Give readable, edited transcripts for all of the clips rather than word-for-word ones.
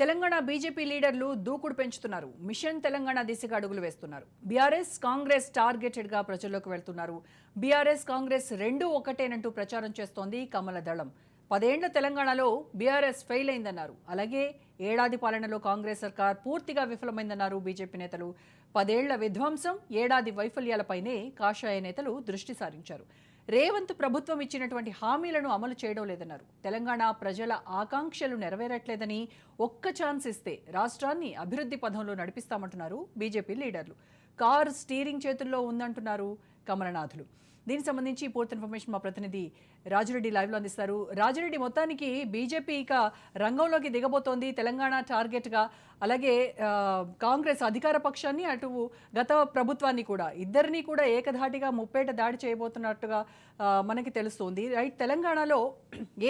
Telangana BJP లీడర్లు దూకుడు పెంచుతున్నారు. మిషన్ తెలంగాణ దిశగా అడుగులు వేస్తున్నారు. బీఆర్ఎస్ కాంగ్రెస్ టార్గెటెడ్ గా ప్రజల్లోకి వెళ్తున్నారు. బీఆర్ఎస్ కాంగ్రెస్ రెండూ ఒకటేనంటూ ప్రచారం చేస్తోంది కమల దళం. 10 ఏళ్ల తెలంగాణలో బీఆర్ఎస్ ఫెయిల్ అయిందన్నారు. అలాగే ఏడాది పాలనలో కాంగ్రెస్ సర్కార్ పూర్తిగా విఫలమైందన్నారు బీజేపీ నేతలు. 10 ఏళ్ల విధ్వంసం, ఏడాది వైఫల్యాలపైనే కాషాయ నేతలు దృష్టి సారించారు. రేవంత్ ప్రభుత్వం ఇచ్చినటువంటి హామీలను అమలు చేయడం లేదన్నారు. తెలంగాణ ప్రజల ఆకాంక్షలు నెరవేరట్లేదని, ఒక్క ఛాన్స్ ఇస్తే రాష్ట్రాన్ని అభివృద్ధి పథంలో నడిపిస్తామంటున్నారు బీజేపీ లీడర్లు. కారు స్టీరింగ్ చేతుల్లో ఉందంటున్నారు కమలనాథులు. దీనికి సంబంధించి పూర్తి ఇన్ఫర్మేషన్ మా ప్రతినిధి రాజిరెడ్డి లైవ్లో అందిస్తారు. రాజిరెడ్డి, మొత్తానికి బీజేపీ ఇక రంగంలోకి దిగబోతోంది తెలంగాణ టార్గెట్గా. అలాగే కాంగ్రెస్ అధికార పక్షాన్ని, అటు గత ప్రభుత్వాన్ని కూడా, ఇద్దరిని కూడా ఏకధాటిగా ముప్పేట దాడి చేయబోతున్నట్టుగా మనకి తెలుస్తుంది. రైట్, తెలంగాణలో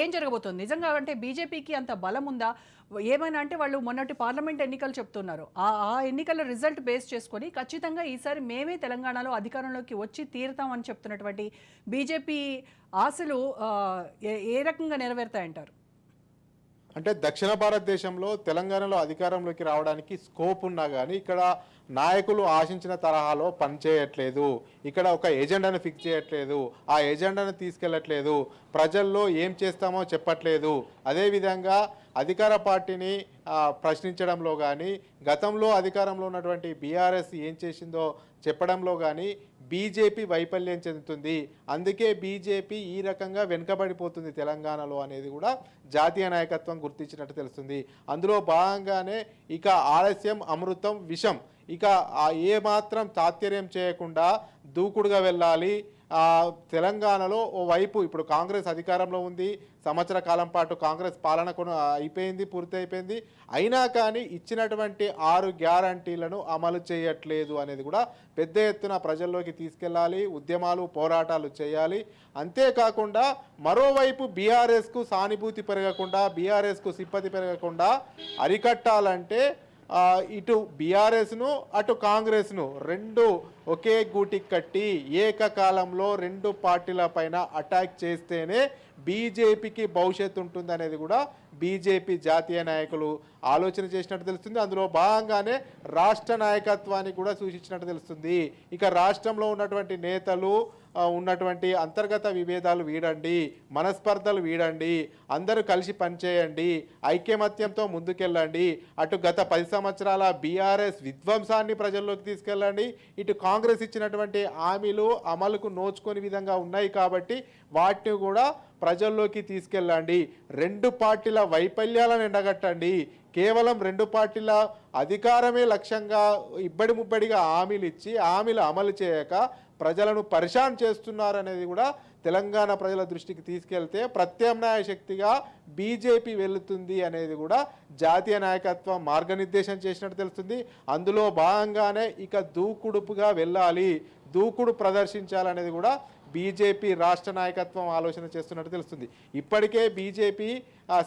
ఏం జరగబోతోంది నిజంగా? అంటే బీజేపీకి అంత బలం ఉందా? ఏమైనా అంటే వాళ్ళు మొన్నటి పార్లమెంట్ ఎన్నికలు చెప్తున్నారు. ఆ ఎన్నికల రిజల్ట్ బేస్ చేసుకొని ఖచ్చితంగా ఈసారి మేమే తెలంగాణలో అధికారంలోకి వచ్చి తీరుతామని చెప్తున్నటువంటి బీజేపీ ఆశలు ఏ రకంగా నెరవేరుతాయంటారు? అంటే దక్షిణ భారతదేశంలో తెలంగాణలో అధికారంలోకి రావడానికి స్కోప్ ఉన్నా కానీ ఇక్కడ నాయకులు ఆశించిన తరహాలో పనిచేయట్లేదు. ఇక్కడ ఒక ఎజెండాను ఫిక్స్ చేయట్లేదు, ఆ ఎజెండాను తీసుకెళ్లట్లేదు, ప్రజల్లో ఏం చేస్తామో చెప్పట్లేదు. అదేవిధంగా అధికార పార్టీని ప్రశ్నించడంలో కానీ, గతంలో అధికారంలో ఉన్నటువంటి బీఆర్ఎస్ ఏం చేసిందో చెప్పడంలో కానీ బీజేపీ వైఫల్యం చెందుతుంది. అందుకే బీజేపీ ఈ రకంగా వెనుకబడిపోతుంది తెలంగాణలో అనేది కూడా జాతీయ నాయకత్వం గుర్తించినట్టు తెలుస్తుంది. అందులో భాగంగానే ఇక ఆలస్యం అమృతం విషం, ఇక ఏమాత్రం తాత్పర్యం చేయకుండా దూకుడుగా వెళ్ళాలి. తెలంగాణలో ఓవైపు ఇప్పుడు కాంగ్రెస్ అధికారంలో ఉంది, సంవత్సర కాలం పాటు కాంగ్రెస్ పాలన పూర్తి అయిపోయింది. అయినా కానీ ఇచ్చినటువంటి 6 గ్యారంటీలను అమలు చేయట్లేదు అనేది కూడా పెద్ద ఎత్తున ప్రజల్లోకి తీసుకెళ్ళాలి, ఉద్యమాలు పోరాటాలు చేయాలి. అంతేకాకుండా మరోవైపు బీఆర్ఎస్కు సానుభూతి పెరగకుండా, బీఆర్ఎస్కు సింపతి పెరగకుండా అరికట్టాలంటే ఇటు బీఆర్ఎస్ను అటు కాంగ్రెస్ను రెండు ఒకే గూటికి కట్టి ఏకకాలంలో 2 పార్టీల పైన అటాక్ చేస్తేనే బీజేపీకి భవిష్యత్తు ఉంటుంది అనేది కూడా బీజేపీ జాతీయ నాయకులు ఆలోచన చేసినట్టు తెలుస్తుంది. అందులో భాగంగానే రాష్ట్ర నాయకత్వాన్ని కూడా సూచించినట్టు తెలుస్తుంది. ఇక రాష్ట్రంలో ఉన్నటువంటి నేతలు ఉన్నటువంటి అంతర్గత విభేదాలు వీడండి, మనస్పర్ధలు వీడండి, అందరూ కలిసి పనిచేయండి, ఐక్యమత్యంతో ముందుకెళ్ళండి. అటు గత 10 సంవత్సరాల బీఆర్ఎస్ విధ్వంసాన్ని ప్రజల్లోకి తీసుకెళ్ళండి, ఇటు కాంగ్రెస్ ఇచ్చినటువంటి హామీలు అమలుకు నోచుకొని విధంగా ఉన్నాయి కాబట్టి వాటిని కూడా ప్రజల్లోకి తీసుకెళ్ళండి. 2 పార్టీల వైఫల్యాలను ఎండగట్టండి. కేవలం 2 పార్టీల అధికారమే లక్ష్యంగా ఇబ్బడి ముబ్బడిగా హామీలు ఇచ్చి హామీలు అమలు చేయక ప్రజలను పరిశాన్ చేస్తున్నారనేది కూడా తెలంగాణ ప్రజల దృష్టికి తీసుకెళ్తే ప్రత్యామ్నాయ శక్తిగా బీజేపీ వెళుతుంది అనేది కూడా జాతీయ నాయకత్వం మార్గనిర్దేశం చేసినట్టు తెలుస్తుంది. అందులో భాగంగానే ఇక దూకుడుపుగా వెళ్ళాలి, దూకుడు ప్రదర్శించాలనేది కూడా బీజేపీ రాష్ట్ర నాయకత్వం ఆలోచన చేస్తున్నట్టు తెలుస్తుంది. ఇప్పటికే బీజేపీ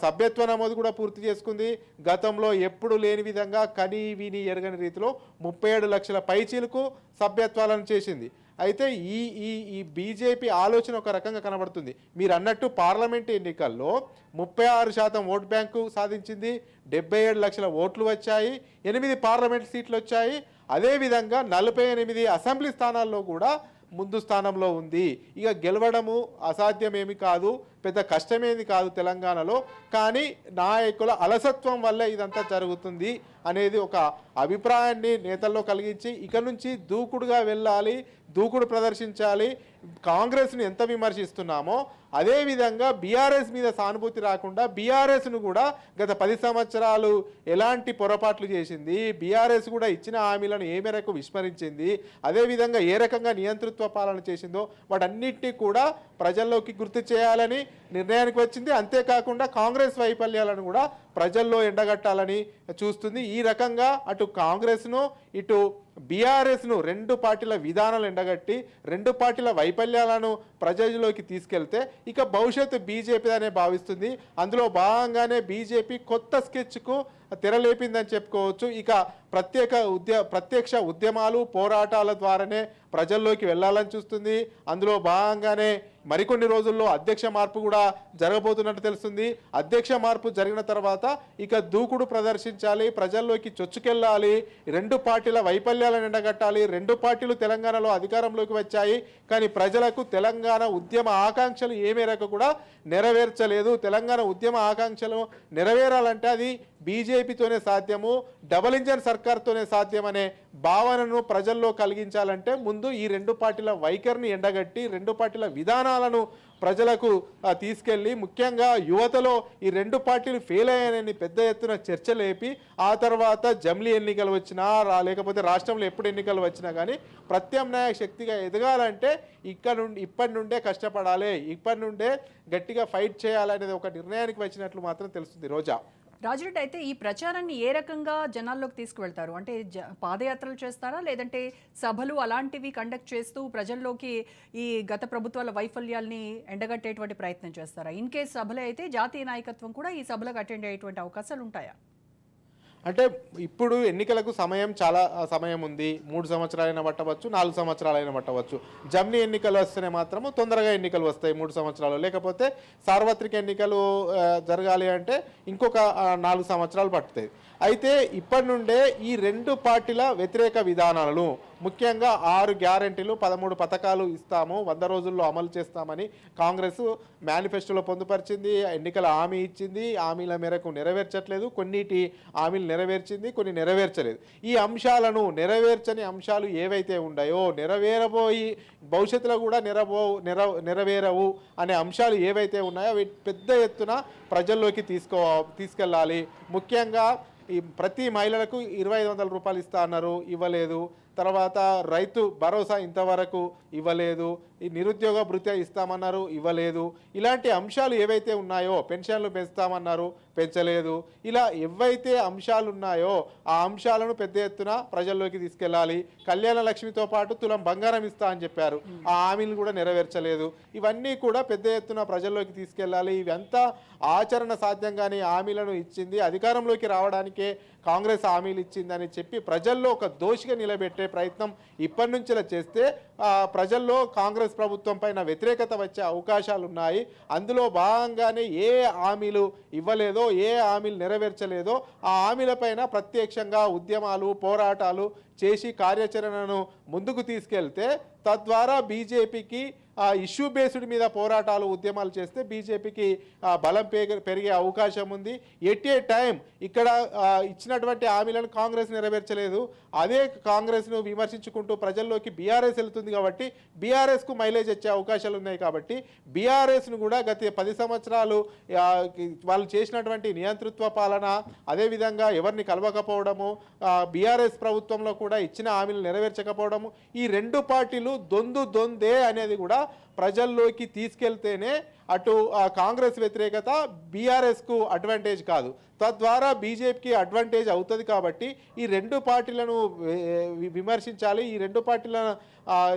సభ్యత్వ నమోదు కూడా పూర్తి చేసుకుంది. గతంలో ఎప్పుడు లేని విధంగా కని విని ఎరగని రీతిలో 37 లక్షల పైచీలకు సభ్యత్వాలను చేసింది. అయితే ఈ బీజేపీ ఆలోచన ఒక రకంగా కనబడుతుంది. మీరు అన్నట్టు పార్లమెంటు ఎన్నికల్లో 36% ఓటు బ్యాంకు సాధించింది, 77 లక్షల ఓట్లు వచ్చాయి, 8 పార్లమెంట్ సీట్లు వచ్చాయి. అదేవిధంగా 48 అసెంబ్లీ స్థానాల్లో కూడా ముందు స్థానంలో ఉంది. ఇక గెలవడము అసాధ్యమేమి కాదు, పెద్ద కష్టమేది కాదు తెలంగాణలో. కానీ నాయకుల అలసత్వం వల్ల ఇదంతా జరుగుతుంది అనేది ఒక అభిప్రాయాన్ని నేతల్లో కలిగించి ఇక నుంచి దూకుడుగా వెళ్ళాలి, దూకుడు ప్రదర్శించాలి. కాంగ్రెస్ను ఎంత విమర్శిస్తున్నామో అదేవిధంగా బీఆర్ఎస్ మీద సానుభూతి రాకుండా బీఆర్ఎస్ను కూడా గత 10 సంవత్సరాలు ఎలాంటి పొరపాట్లు చేసింది, బీఆర్ఎస్ కూడా ఇచ్చిన హామీలను ఏ మేరకు విస్మరించింది, అదేవిధంగా ఏ రకంగా నియంతృత్వ పాలన చేసిందో వాటన్నిటినీ కూడా ప్రజల్లోకి గుర్తు చేయాలని నిర్ణయానికి వచ్చింది. అంతేకాకుండా కాంగ్రెస్ వైఫల్యాలను కూడా ప్రజల్లో ఎండగట్టాలని చూస్తుంది. ఈ రకంగా అటు కాంగ్రెస్ను ఇటు బీఆర్ఎస్ను 2 పార్టీల విధానాలు ఎండగట్టి 2 పార్టీల వైఫల్యాలను ప్రజల్లోకి తీసుకెళ్తే ఇక భవిష్యత్తు బీజేపీ అనే భావిస్తుంది. అందులో భాగంగానే బీజేపీ కొత్త స్కెచ్కు తెరలేపిందని చెప్పుకోవచ్చు. ఇక ప్రత్యక్ష ఉద్యమాలు పోరాటాల ద్వారానే ప్రజల్లోకి వెళ్ళాలని చూస్తుంది. అందులో భాగంగానే మరికొన్ని రోజుల్లో అధ్యక్ష మార్పు కూడా జరగబోతున్నట్టు తెలుస్తుంది. అధ్యక్ష మార్పు జరిగిన తర్వాత ఇక దూకుడు ప్రదర్శించాలి, ప్రజల్లోకి చొచ్చుకెళ్ళాలి, రెండు పార్టీల వైఫల్యాలను ఎండగట్టాలి. రెండు పార్టీలు తెలంగాణలో అధికారంలోకి వచ్చాయి, కానీ ప్రజలకు తెలంగాణ ఉద్యమ ఆకాంక్షలు ఏ మేరకు కూడా నెరవేర్చలేదు. తెలంగాణ ఉద్యమ ఆకాంక్షలు నెరవేరాలంటే అది బీజేపీతోనే సాధ్యము, డబుల్ ఇంజన్ సర్కార్తోనే సాధ్యమనే భావనను ప్రజల్లో కలిగించాలంటే ముందు ఈ రెండు పార్టీల వైఖరిని ఎండగట్టి రెండు పార్టీల విధానాలను ప్రజలకు తీసుకెళ్ళి ముఖ్యంగా యువతలో ఈ రెండు పార్టీలు ఫెయిల్ అయ్యాయని పెద్ద ఎత్తున చర్చలేపి ఆ తర్వాత జమిలీ ఎన్నికలు వచ్చినా లేకపోతే రాష్ట్రంలో ఎప్పుడు ఎన్నికలు వచ్చినా కానీ ప్రత్యామ్నాయ శక్తిగా ఎదగాలంటే ఇప్పటి నుండే కష్టపడాలి, ఇప్పటి నుండే గట్టిగా ఫైట్ చేయాలనేది ఒక నిర్ణయానికి వచ్చినట్లు మాత్రం తెలుస్తుంది. రోజా రాజురెడ్డి, అయితే ఈ ప్రచారాన్ని ఏ రకంగా జనాల్లోకి తీసుకువెళ్తారు? అంటే పాదయాత్రలు చేస్తారా, లేదంటే సభలు అలాంటివి కండక్ట్ చేస్తూ ప్రజల్లోకి ఈ గత ప్రభుత్వాల వైఫల్యాల్ని ఎండగట్టేటువంటి ప్రయత్నం చేస్తారా? ఇన్ కేస్ సభలు అయితే జాతీయ నాయకత్వం కూడా ఈ సభలకు అటెండ్ అయ్యేటువంటి అవకాశాలు ఉంటాయా? అంటే ఇప్పుడు ఎన్నికలకు చాలా సమయం ఉంది. 3 సంవత్సరాలైనా పట్టవచ్చు, 4 సంవత్సరాలైనా పట్టవచ్చు. జమిలీ ఎన్నికలు వస్తేనే మాత్రము తొందరగా ఎన్నికలు వస్తాయి 3 సంవత్సరాలు. లేకపోతే సార్వత్రిక ఎన్నికలు జరగాలి అంటే ఇంకొక 4 సంవత్సరాలు పడుతుంది. అయితే ఇప్పటి నుండే ఈ రెండు పార్టీల వ్యతిరేక విధానాలను ముఖ్యంగా 6 గ్యారెంటీలు 13 పథకాలు ఇస్తాము, 100 రోజుల్లో అమలు చేస్తామని కాంగ్రెస్ మేనిఫెస్టోలో పొందుపరిచింది, ఎన్నికల హామీ ఇచ్చింది. హామీల మేరకు నెరవేర్చట్లేదు, కొన్నిటి హామీలు నెరవేర్చింది, కొన్ని నెరవేర్చలేదు. ఈ అంశాలను నెరవేర్చని అంశాలు ఏవైతే ఉన్నాయో, నెరవేరబోయి భవిష్యత్తులో కూడా నెరవేరవు అనే అంశాలు ఏవైతే ఉన్నాయో అవి పెద్ద ఎత్తున ప్రజల్లోకి తీసుకెళ్ళాలి. ముఖ్యంగా ఈ ప్రతి మహిళలకు 2500 రూపాయలు ఇస్తా అన్నారు, ఇవ్వలేదు. తర్వాత రైతు భరోసా ఇంతవరకు ఇవ్వలేదు. ఈ నిరుద్యోగ భృత్యా ఇస్తామన్నారు, ఇవ్వలేదు. ఇలాంటి అంశాలు ఏవైతే ఉన్నాయో, పెన్షన్లు పెంచుతామన్నారు, పెంచలేదు. ఇలా ఏవైతే అంశాలు ఉన్నాయో ఆ అంశాలను పెద్ద ఎత్తున ప్రజల్లోకి తీసుకెళ్ళాలి. కళ్యాణ లక్ష్మితో పాటు తులం బంగారం ఇస్తా అని చెప్పారు, ఆ హామీలు కూడా నెరవేర్చలేదు. ఇవన్నీ కూడా పెద్ద ఎత్తున ప్రజల్లోకి తీసుకెళ్ళాలి. ఇవంతా ఆచరణ సాధ్యంగానే హామీలను ఇచ్చింది, అధికారంలోకి రావడానికే కాంగ్రెస్ హామీలు ఇచ్చిందని చెప్పి ప్రజల్లో ఒక దోషిగా నిలబెట్టే ప్రయత్నం ఇప్పటి నుంచి చేస్తే ప్రజల్లో కాంగ్రెస్ ప్రభుత్వం పైన వ్యతిరేకత వచ్చే అవకాశాలు ఉన్నాయి. అందులో భాగంగానే ఏ హామీలు ఇవ్వలేదో, ఏ హామీలు నెరవేర్చలేదో ఆ హామీలపైన ప్రత్యక్షంగా ఉద్యమాలు పోరాటాలు చేసి కార్యాచరణను ముందుకు తీసుకెళ్తే తద్వారా బీజేపీకి ఇష్యూ బేస్డ్ మీద పోరాటాలు ఉద్యమాలు చేస్తే బీజేపీకి బలం పెరిగే అవకాశం ఉంది. ఎట్ ఏ టైం ఇక్కడ ఇచ్చినటువంటి హామీలను కాంగ్రెస్ నెరవేర్చలేదు, అదే కాంగ్రెస్ను విమర్శించుకుంటూ ప్రజల్లోకి బీఆర్ఎస్ వెళ్తుంది కాబట్టి బీఆర్ఎస్కు మైలేజ్ వచ్చే అవకాశాలు ఉన్నాయి. కాబట్టి బీఆర్ఎస్ను కూడా గత 10 సంవత్సరాలు వాళ్ళు చేసినటువంటి నియంతృత్వ పాలన, అదేవిధంగా ఎవరిని కలవకపోవడము, బీఆర్ఎస్ ప్రభుత్వంలో కూడా ఇచ్చిన హామీలు నెరవేర్చకపోవడము, ఈ రెండు పార్టీలు దొందే అనేది కూడా ప్రజల్లోకి తీసుకెళ్తేనే అటు కాంగ్రెస్ వ్యతిరేకత బీఆర్ఎస్కు అడ్వాంటేజ్ కాదు, తద్వారా బీజేపీకి అడ్వాంటేజ్ అవుతుంది. కాబట్టి ఈ రెండు పార్టీలను విమర్శించాలి. ఈ రెండు పార్టీలను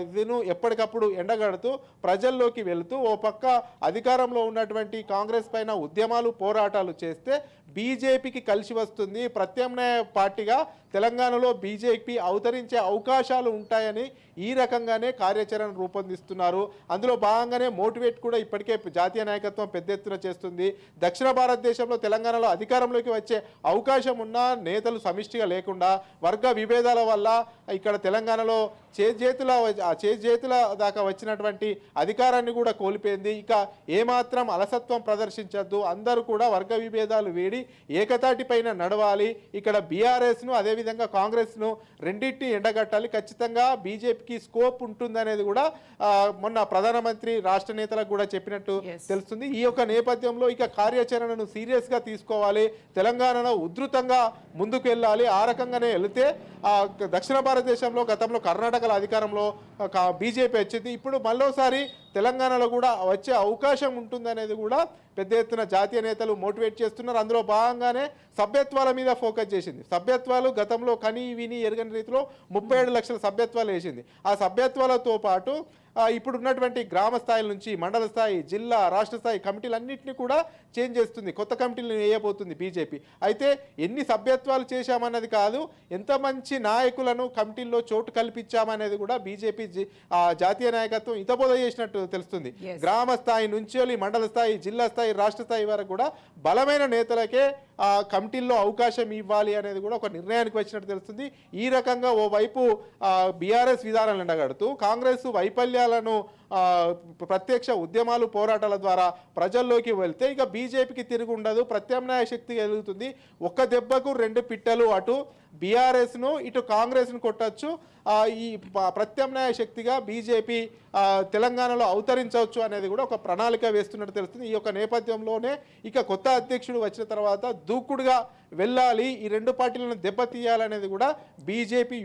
ఇదిను ఎప్పటికప్పుడు ఎండగడుతూ ప్రజల్లోకి వెళుతూ ఓ పక్క అధికారంలో ఉన్నటువంటి కాంగ్రెస్ పైన ఉద్యమాలు పోరాటాలు చేస్తే బీజేపీకి కలిసి వస్తుంది. ప్రత్యామ్నాయ పార్టీగా తెలంగాణలో బీజేపీ అవతరించే అవకాశాలు ఉంటాయని ఈ రకంగానే కార్యాచరణ రూపొందిస్తున్నారు. అందులో భాగంగానే మోటివేట్ కూడా ఇప్పటికే జాతీయ నాయకత్వం పెద్ద ఎత్తున చేస్తుంది. దక్షిణ భారతదేశంలో తెలంగాణలో అధికారంలోకి వచ్చే అవకాశం ఉన్న నేతలు సమిష్టిగా లేకుండా వర్గ విభేదాల వల్ల ఇక్కడ తెలంగాణలో చేతుల దాకా వచ్చినటువంటి అధికారాన్ని కూడా కోల్పోయింది. ఇక ఏమాత్రం అలసత్వం ప్రదర్శించద్దు, అందరూ కూడా వర్గ విభేదాలు వేడి ఏకతాటి పైన నడవాలి. ఇక్కడ బీఆర్ఎస్ను అదేవిధంగా కాంగ్రెస్ను రెండింటిని ఎండగట్టాలి. ఖచ్చితంగా బీజేపీకి స్కోప్ ఉంటుందనేది కూడా మొన్న ప్రధానమంత్రి రాష్ట్ర నేతలకు కూడా చెప్పినట్టు తెలుస్తుంది. ఈ యొక్క నేపథ్యంలో ఇక కార్యాచరణను సీరియస్గా తీసుకోవాలి, తెలంగాణలో ఉధృతంగా ముందుకు వెళ్ళాలి. ఆ రకంగానే వెళితే దక్షిణ భారతదేశంలో గతంలో కర్ణాటకలో అధికారంలో బీజేపీ వచ్చింది, ఇప్పుడు మరోసారి తెలంగాణలో కూడా వచ్చే అవకాశం ఉంటుందనేది కూడా పెద్ద ఎత్తున జాతీయ నేతలు మోటివేట్ చేస్తున్నారు. అందులో భాగంగానే సభ్యత్వాల మీద ఫోకస్ చేసింది. సభ్యత్వాలు గతంలో కని విని ఎరగని రీతిలో 37 లక్షల సభ్యత్వాలు వేసింది. ఆ సభ్యత్వాలతో పాటు ఇప్పుడు ఉన్నటువంటి గ్రామ స్థాయిల నుంచి మండల స్థాయి, జిల్లా, రాష్ట్ర స్థాయి కమిటీలన్నింటినీ కూడా చేంజ్ చేస్తుంది, కొత్త కమిటీలను వేయబోతుంది బీజేపీ. అయితే ఎన్ని సభ్యత్వాలు చేశామన్నది కాదు, ఎంత మంచి నాయకులను కమిటీల్లో చోటు కల్పించామనేది కూడా బీజేపీ జాతీయ నాయకత్వం హితబోధ చేసినట్టు తెలుస్తుంది. గ్రామ స్థాయి నుంచి మండల స్థాయి, జిల్లా స్థాయి, రాష్ట్ర స్థాయి వరకు కూడా బలమైన నేతలకే కమిటీల్లో అవకాశం ఇవ్వాలి అనేది కూడా ఒక నిర్ణయానికి వచ్చినట్టు తెలుస్తుంది. ఈ రకంగా ఓవైపు బీఆర్ఎస్ విధానాలను ఎండగడుతూ కాంగ్రెస్ వైఫల్యాలను ప్రత్యక్ష ఉద్యమాలు, పోరాటాల ద్వారా ప్రజల్లోకి వెళ్తే ఇక బీజేపీకి తిరిగి ఉండదు, ప్రత్యామ్నాయ శక్తి కలుగుతుంది. ఒక్క దెబ్బకు రెండు పిట్టలు, అటు బీఆర్ఎస్ను ఇటు కాంగ్రెస్ను కొట్టచ్చు. ఈ ప్రత్యామ్నాయ శక్తిగా బీజేపీ తెలంగాణలో అవతరించవచ్చు అనేది కూడా ఒక ప్రణాళిక వేస్తున్నట్టు తెలుస్తుంది. ఈ యొక్క నేపథ్యంలోనే ఇక కొత్త అధ్యక్షుడు వచ్చిన తర్వాత దూకుడుగా వెళ్ళాలి, ఈ రెండు పార్టీలను దెబ్బతీయాలనేది కూడా బీజేపీ